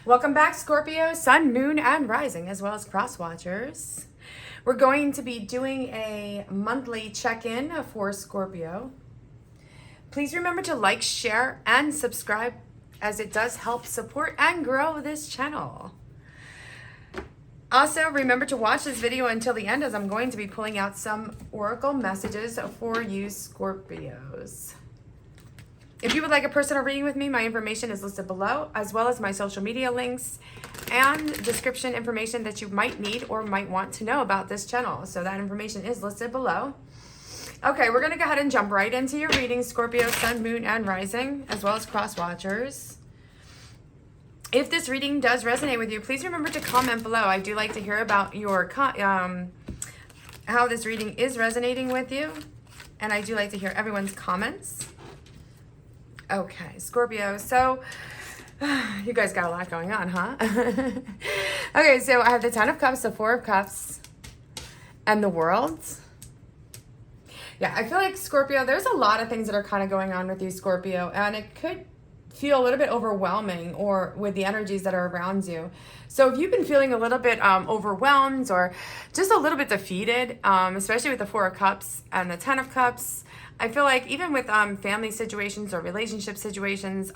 Welcome back, Scorpio, Sun, Moon, and Rising, as well as Cross Watchers. We're going to be doing a monthly check-in for Scorpio. Please remember to like, share, and subscribe, as it does help support and grow this channel. Also, remember to watch this video until the end, as I'm going to be pulling out some oracle messages for you Scorpios. If you would like a personal reading with me, my information is listed below, as well as my social media links and description information that you might need or might want to know about this channel. So that information is listed below. Okay, we're going to go ahead and jump right into your reading, Scorpio, Sun, Moon, and Rising, as well as Cross Watchers. If this reading does resonate with you, please remember to comment below. I do like to hear about your how this reading is resonating with you, and I do like to hear everyone's comments. Okay, Scorpio, so you guys got a lot going on, huh? Okay, so I have the Ten of Cups, the Four of Cups, and the World. Yeah, I feel like, Scorpio, there's a lot of things that are kind of going on with you, Scorpio, and it could feel a little bit overwhelming or with the energies that are around you. So if you've been feeling a little bit overwhelmed or just a little bit defeated, especially with the Four of Cups and the Ten of Cups, I feel like even with family situations or relationship situations,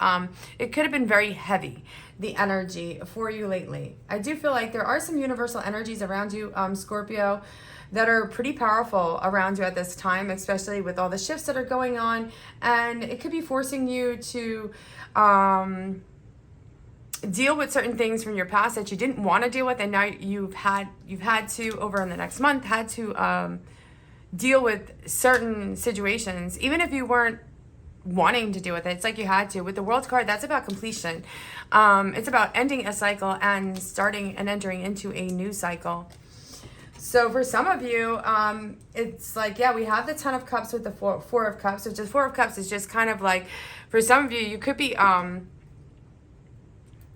it could have been very heavy, the energy for you lately. I do feel like there are some universal energies around you, Scorpio, that are pretty powerful around you at this time, especially with all the shifts that are going on. And it could be forcing you to deal with certain things from your past that you didn't want to deal with, and now you've had to, over in the next month, had to deal with certain situations, even if you weren't wanting to deal with it. It's like you had to. With the World card, that's about completion. It's about ending a cycle and starting and entering into a new cycle. So for some of you, it's like, yeah, we have the Ten of Cups with the Four of Cups, which is Four of Cups is just kind of like, for some of you, you could be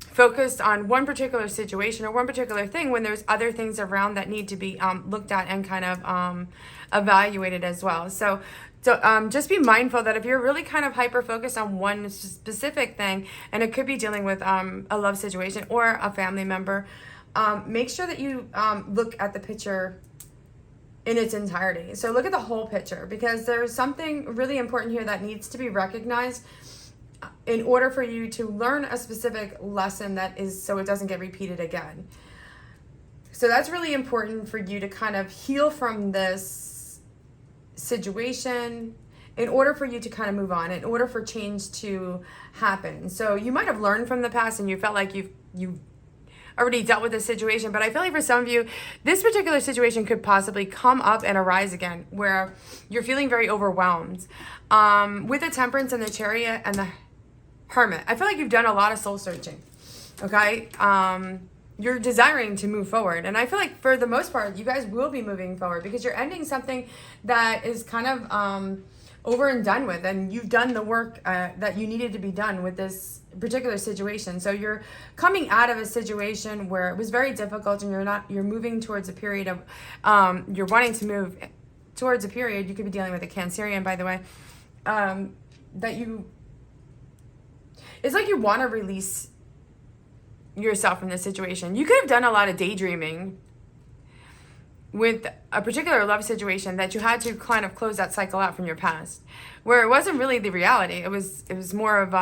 focused on one particular situation or one particular thing when there's other things around that need to be looked at and kind of evaluated as well. So just be mindful that if you're really kind of hyper-focused on one specific thing, and it could be dealing with a love situation or a family member, make sure that you look at the picture in its entirety. So look at the whole picture, because there's something really important here that needs to be recognized in order for you to learn a specific lesson that is, so it doesn't get repeated again. So that's really important for you to kind of heal from this situation in order for you to kind of move on, in order for change to happen. So you might have learned from the past and you felt like you've already dealt with this situation, but I feel like for some of you, this particular situation could possibly come up and arise again, where you're feeling very overwhelmed. With the Temperance and the Chariot and the Hermit, I feel like you've done a lot of soul searching, okay? You're desiring to move forward, and I feel like for the most part, you guys will be moving forward because you're ending something that is kind of over and done with, and you've done the work that you needed to be done with this particular situation. So you're coming out of a situation where it was very difficult, and you're moving towards a period of you're wanting to move towards a period. You could be dealing with a Cancerian, by the way, that you, it's like you want to release yourself from this situation. You could have done a lot of daydreaming with a particular love situation that you had to kind of close that cycle out from your past, where it wasn't really the reality. It was more of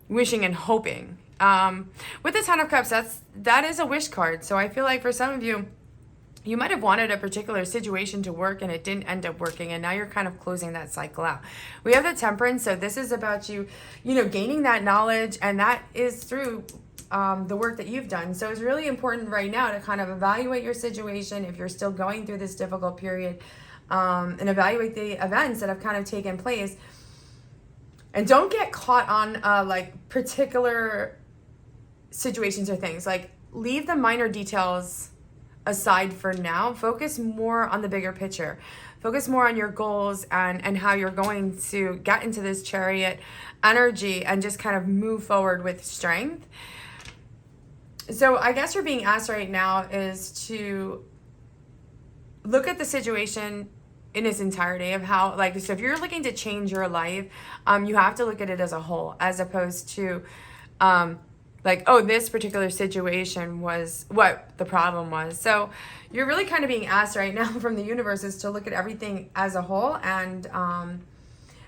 wishing and hoping. With the Ten of Cups, that is a wish card. So I feel like for some of you, you might have wanted a particular situation to work and it didn't end up working, and now you're kind of closing that cycle out. We have the Temperance, so this is about you gaining that knowledge, and that is through the work that you've done. So it's really important right now to kind of evaluate your situation if you're still going through this difficult period, and evaluate the events that have kind of taken place. And don't get caught on like particular situations or things. Like, leave the minor details aside for now. Focus more on the bigger picture. Focus more on your goals and how you're going to get into this Chariot energy and just kind of move forward with strength. So I guess you're being asked right now is to look at the situation in its entirety of how, like, so if you're looking to change your life, you have to look at it as a whole, as opposed to like, oh, this particular situation was what the problem was. So you're really kind of being asked right now from the universe is to look at everything as a whole. And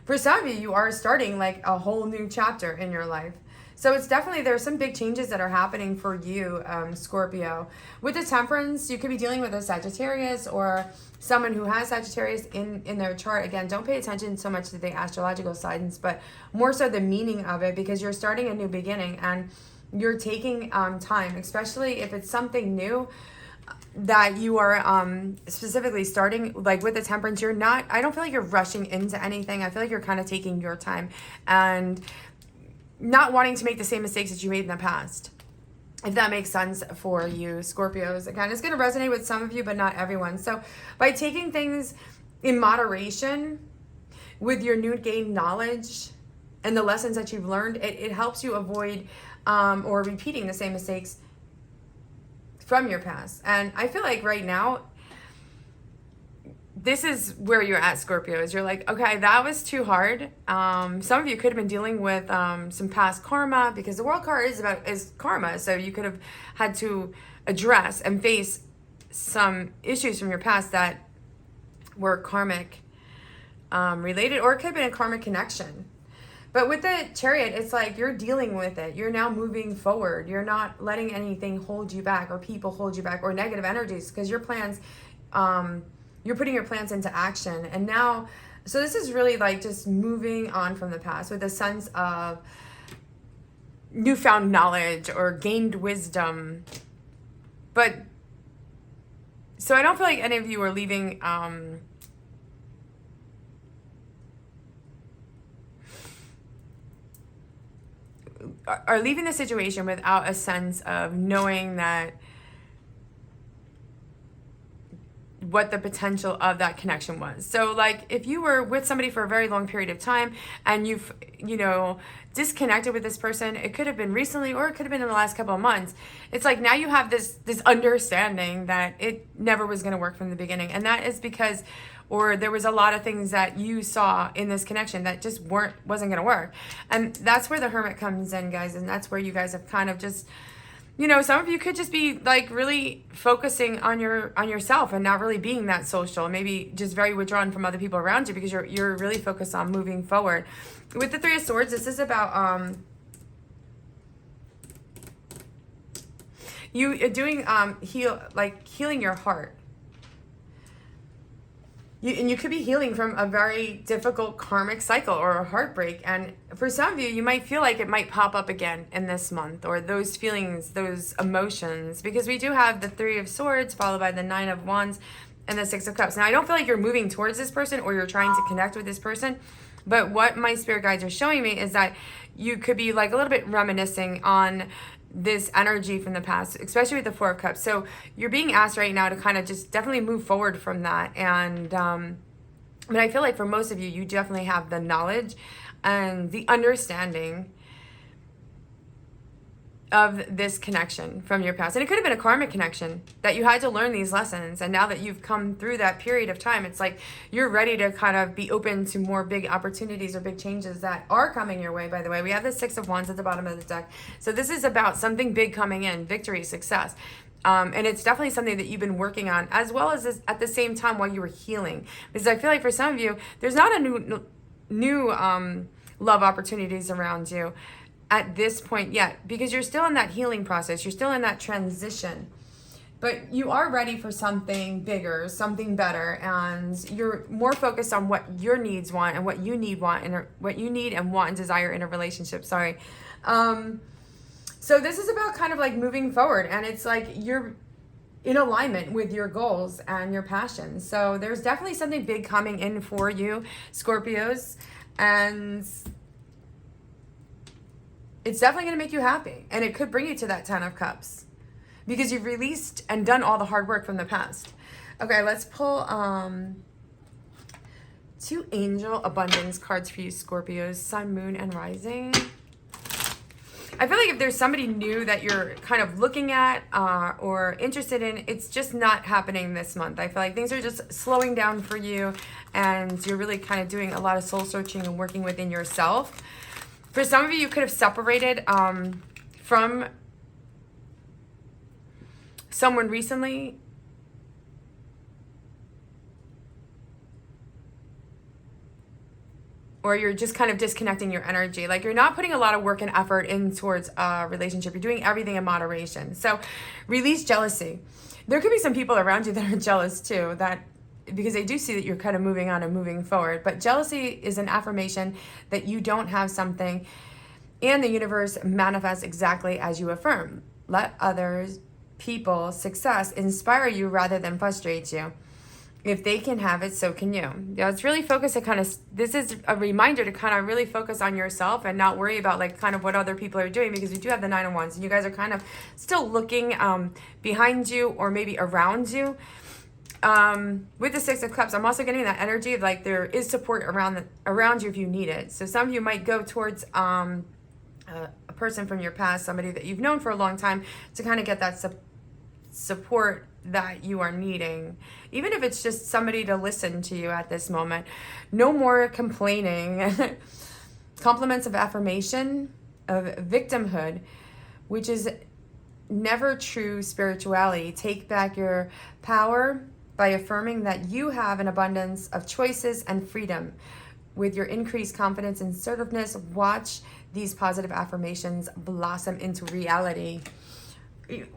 for some of you, you are starting like a whole new chapter in your life. So it's definitely, there's some big changes that are happening for you, Scorpio. With the Temperance, you could be dealing with a Sagittarius or someone who has Sagittarius in their chart. Again, don't pay attention so much to the astrological signs, but more so the meaning of it, because you're starting a new beginning and you're taking time, especially if it's something new that you are specifically starting. Like with the Temperance, you're not, I don't feel like you're rushing into anything. I feel like you're kind of taking your time and not wanting to make the same mistakes that you made in the past, if that makes sense for you, Scorpios. Again, it's going to resonate with some of you, but not everyone. So by taking things in moderation with your new gained knowledge and the lessons that you've learned, it helps you avoid or repeating the same mistakes from your past. And I feel like right now, this is where you're at, Scorpios. You're like, okay, that was too hard. Some of you could have been dealing with some past karma, because the World card is karma. So you could have had to address and face some issues from your past that were karmic related, or it could have been a karmic connection. But with the Chariot, it's like you're dealing with it. You're now moving forward. You're not letting anything hold you back, or people hold you back, or negative energies, because your plans, you're putting your plans into action. And now, so this is really like just moving on from the past with a sense of newfound knowledge or gained wisdom. But, so I don't feel like any of you are leaving, are leaving the situation without a sense of knowing that what the potential of that connection was. So like if you were with somebody for a very long period of time and you've, you know, disconnected with this person, it could have been recently or it could have been in the last couple of months. It's like now you have this understanding that it never was going to work from the beginning. And that is because, or there was a lot of things that you saw in this connection that just wasn't going to work. And that's where the Hermit comes in, guys. And that's where you guys have kind of just, you know, some of you could just be like really focusing on yourself and not really being that social, maybe just very withdrawn from other people around you, because you're really focused on moving forward. With the Three of Swords, this is about you doing healing your heart. And you could be healing from a very difficult karmic cycle or a heartbreak. And for some of you, you might feel like it might pop up again in this month, or those feelings, those emotions, because we do have the Three of Swords followed by the Nine of Wands and the Six of Cups. Now, I don't feel like you're moving towards this person or you're trying to connect with this person, but what my spirit guides are showing me is that you could be like a little bit reminiscing on this energy from the past, especially with the Four of Cups. So you're being asked right now to kind of just definitely move forward from that. And but I feel like for most of you, you definitely have the knowledge and the understanding of this connection from your past. And it could have been a karmic connection that you had to learn these lessons. And now that you've come through that period of time, it's like you're ready to kind of be open to more big opportunities or big changes that are coming your way. By the way, we have the Six of Wands at the bottom of the deck. So this is about something big coming in, victory, success. And it's definitely something that you've been working on, as well as this, at the same time while you were healing. Because I feel like for some of you, there's not a new love opportunities around you at this point yet, because you're still in that healing process. You're still in that transition, but you are ready for something bigger, something better, and you're more focused on what your needs want and what you need and want and desire in a relationship. Sorry. So this is about kind of like moving forward, and it's like you're in alignment with your goals and your passions. So there's definitely something big coming in for you, Scorpios, and it's definitely going to make you happy. And it could bring you to that Ten of Cups, because you've released and done all the hard work from the past. Okay, let's pull 2 Angel Abundance cards for you, Scorpios, Sun, Moon, and Rising. I feel like if there's somebody new that you're kind of looking at or interested in, it's just not happening this month. I feel like things are just slowing down for you, and you're really kind of doing a lot of soul searching and working within yourself. For some of you, you could have separated from someone recently. Or you're just kind of disconnecting your energy. Like you're not putting a lot of work and effort in towards a relationship. You're doing everything in moderation. So release jealousy. There could be some people around you that are jealous too, because they do see that you're kind of moving on and moving forward. But jealousy is an affirmation that you don't have something, and the universe manifests exactly as you affirm. Let others, people, success inspire you rather than frustrate you. If they can have it, so can you. Yeah, it's really focused to kind of, this is a reminder to kind of really focus on yourself and not worry about like kind of what other people are doing, because you do have the 9 of Wands and you guys are kind of still looking behind you or maybe around you. With the 6 of Cups, I'm also getting that energy of like there is support around you if you need it. So some of you might go towards a person from your past, somebody that you've known for a long time, to kind of get that support that you are needing, even if it's just somebody to listen to you at this moment. No more complaining. Compliments of affirmation, of victimhood, which is never true spirituality. Take back your power by affirming that you have an abundance of choices and freedom. With your increased confidence and assertiveness, watch these positive affirmations blossom into reality.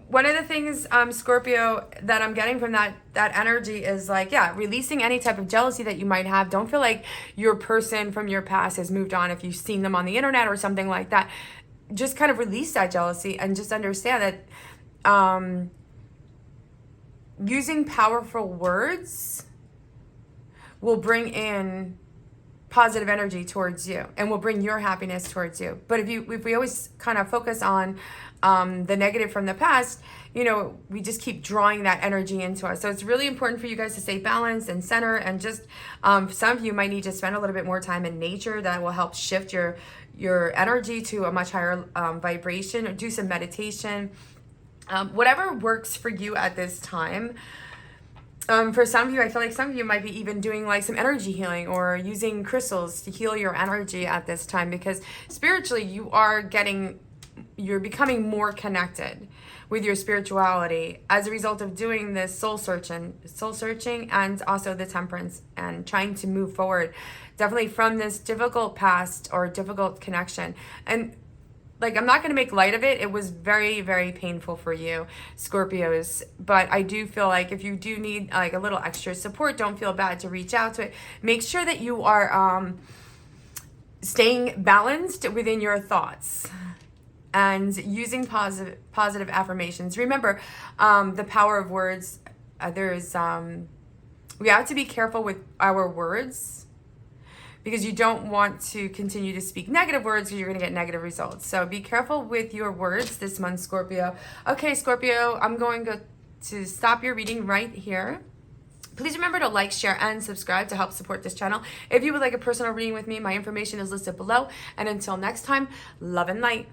One of the things, Scorpio, that I'm getting from that energy is like, yeah, releasing any type of jealousy that you might have. Don't feel like your person from your past has moved on if you've seen them on the internet or something like that. Just kind of release that jealousy and just understand that using powerful words will bring in positive energy towards you and will bring your happiness towards you. But if we always kind of focus on the negative from the past, you know, we just keep drawing that energy into us. So it's really important for you guys to stay balanced and center, and just some of you might need to spend a little bit more time in nature. That will help shift your energy to a much higher vibration, or do some meditation, whatever works for you at this time. For some of you, I feel like some of you might be even doing like some energy healing or using crystals to heal your energy at this time, because spiritually you're becoming more connected with your spirituality as a result of doing this soul searching, and also the Temperance, and trying to move forward definitely from this difficult past or difficult connection. And like, I'm not going to make light of it. It was very, very painful for you, Scorpios. But I do feel like if you do need like a little extra support, don't feel bad to reach out to it. Make sure that you are staying balanced within your thoughts and using positive affirmations. Remember, the power of words. We have to be careful with our words, because you don't want to continue to speak negative words, because you're going to get negative results. So be careful with your words this month, Scorpio. Okay, Scorpio, I'm going to stop your reading right here. Please remember to like, share, and subscribe to help support this channel. If you would like a personal reading with me, my information is listed below. And until next time, love and light.